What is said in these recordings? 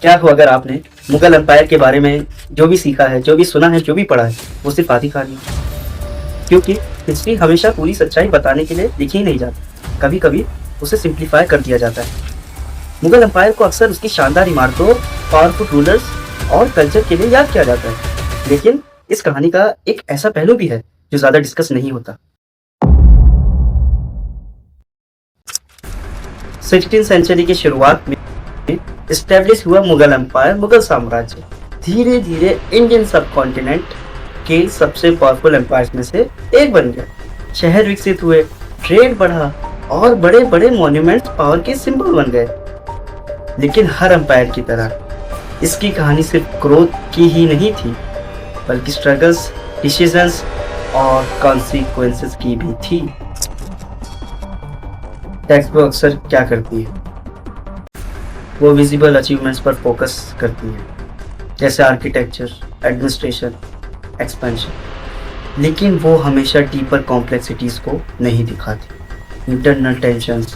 क्या हो अगर आपने मुगल एम्पायर के बारे में जो भी सीखा है, जो भी सुना है, जो भी पढ़ा है, वो सिर्फ आधी कहानी है। क्योंकि हिस्ट्री हमेशा पूरी सच्चाई बताने के लिए लिखी नहीं जाती, कभी कभी उसे सिंप्लीफाई कर दिया जाता है। मुगल एम्पायर को अक्सर उसकी शानदार इमारतों, पावरफुल रूलर्स और कल्चर के लिए याद किया जाता है, लेकिन इस कहानी का एक ऐसा पहलू भी है जो ज्यादा डिस्कस नहीं होता। 16वीं सेंचुरी की शुरुआत में एस्टेब्लिश हुआ मुगल एम्पायर, मुगल साम्राज्य धीरे धीरे इंडियन सब कॉन्टिनेंट के सबसे पावरफुल एम्पायर्स में से एक बन गया। शहर विकसित हुए, ट्रेड बढ़ा और बड़े बड़े मॉन्यूमेंट्स पावर के सिंबल बन गए। लेकिन हर एम्पायर की तरह इसकी कहानी सिर्फ ग्रोथ की ही नहीं थी, बल्कि स्ट्रगल्स, डिसीजंस और कॉन्सिक्वेंसेस की भी थी। टेक्स्ट बुक अक्सर क्या करती है, वो विजिबल अचीवमेंट्स पर फोकस करती है, जैसे आर्किटेक्चर, एडमिनिस्ट्रेशन, एक्सपेंशन, लेकिन वो हमेशा डीपर कॉम्प्लेक्सिटीज को नहीं दिखाती। इंटरनल टेंशंस,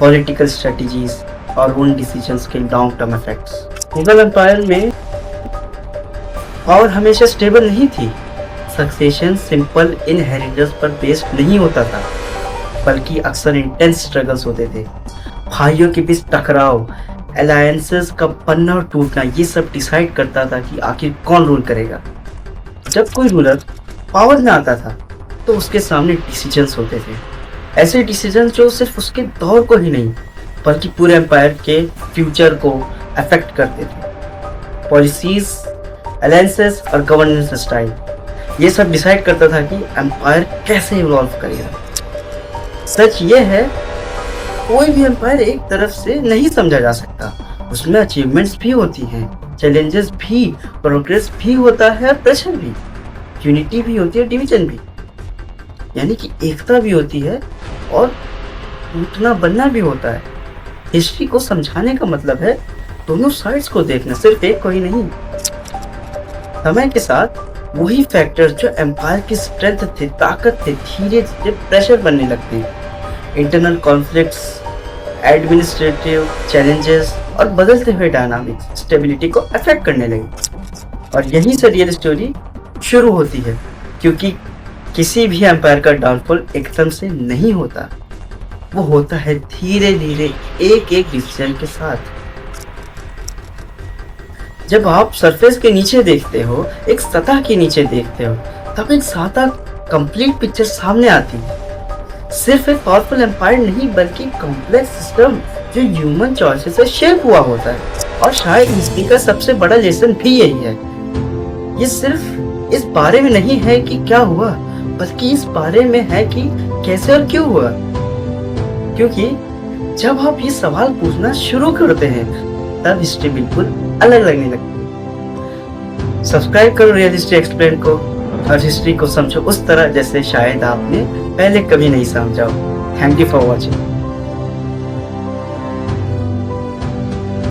पॉलिटिकल स्ट्रेटजीज और उन डिसीजंस के long term effects. Mughal empire में पावर हमेशा स्टेबल नहीं थी। सक्सेशन सिंपल इनहेरिटेंस पर बेस्ड नहीं होता था, बल्कि अक्सर इंटेंस स्ट्रगल्स होते थे। भाइयों के बीच टकराव, अलायंसेस का बनना और टूटना, ये सब डिसाइड करता था कि आखिर कौन रूल करेगा। जब कोई रूलर पावर में आता था तो उसके सामने डिसीजंस होते थे, ऐसे डिसीजंस जो सिर्फ उसके दौर को ही नहीं बल्कि पूरे एम्पायर के फ्यूचर को अफेक्ट करते थे। पॉलिसीज, अलायंसेस और गवर्नेंस स्टाइल, ये सब डिसाइड करता था कि एम्पायर कैसे इवॉल्व करेगा। सच ये है, कोई भी एम्पायर एक तरफ से नहीं समझा जा सकता। उसमें अचीवमेंट्स भी होती हैं, चैलेंजेस भी, प्रोग्रेस भी होता है, प्रेशर भी, यूनिटी भी होती है, डिवीजन भी, यानी कि एकता भी होती है और टूटना बनना भी होता है। हिस्ट्री को समझाने का मतलब है दोनों साइड्स को देखना, सिर्फ एक को ही नहीं। समय के साथ वही फैक्टर्स जो एम्पायर की स्ट्रेंथ थे, ताकत थे, धीरे धीरे प्रेशर बनने लगते हैं। इंटरनल कॉन्फ्लिक्ट्स, एडमिनिस्ट्रेटिव चैलेंजेस और बदलते हुए डायनामिक्स स्टेबिलिटी को अफेक्ट करने लगे। और यहीं से रियल स्टोरी शुरू होती है, क्योंकि किसी भी एम्पायर का डाउनफॉल एकदम से नहीं होता, वो होता है धीरे धीरे एक एक डिसीजन के साथ। जब आप सरफेस के नीचे देखते हो, एक सतह के नीचे देखते हो, तब एक सादा कंप्लीट पिक्चर सामने आती है। सिर्फ एक पावरफुल एम्पायर नहीं, बल्कि कॉम्प्लेक्स सिस्टम जो ह्यूमन चॉइसेस से शेप हुआ होता है। और शायद हिस्ट्री का सबसे बड़ा लेसन भी यही है। ये सिर्फ इस बारे में नहीं है कि क्या हुआ, बल्कि इस बारे में है कि कैसे और क्यों हुआ। क्योंकि जब आप ये सवाल पूछना शुरू करते हैं, तब हिस्ट्री बिल्कुल अलग लगने लगती है। सब्सक्राइब करो रियल हिस्ट्री एक्सप्लेन को और हिस्ट्री को समझो उस तरह जैसे शायद आपने पहले कभी नहीं समझा हो। Thank you for watching.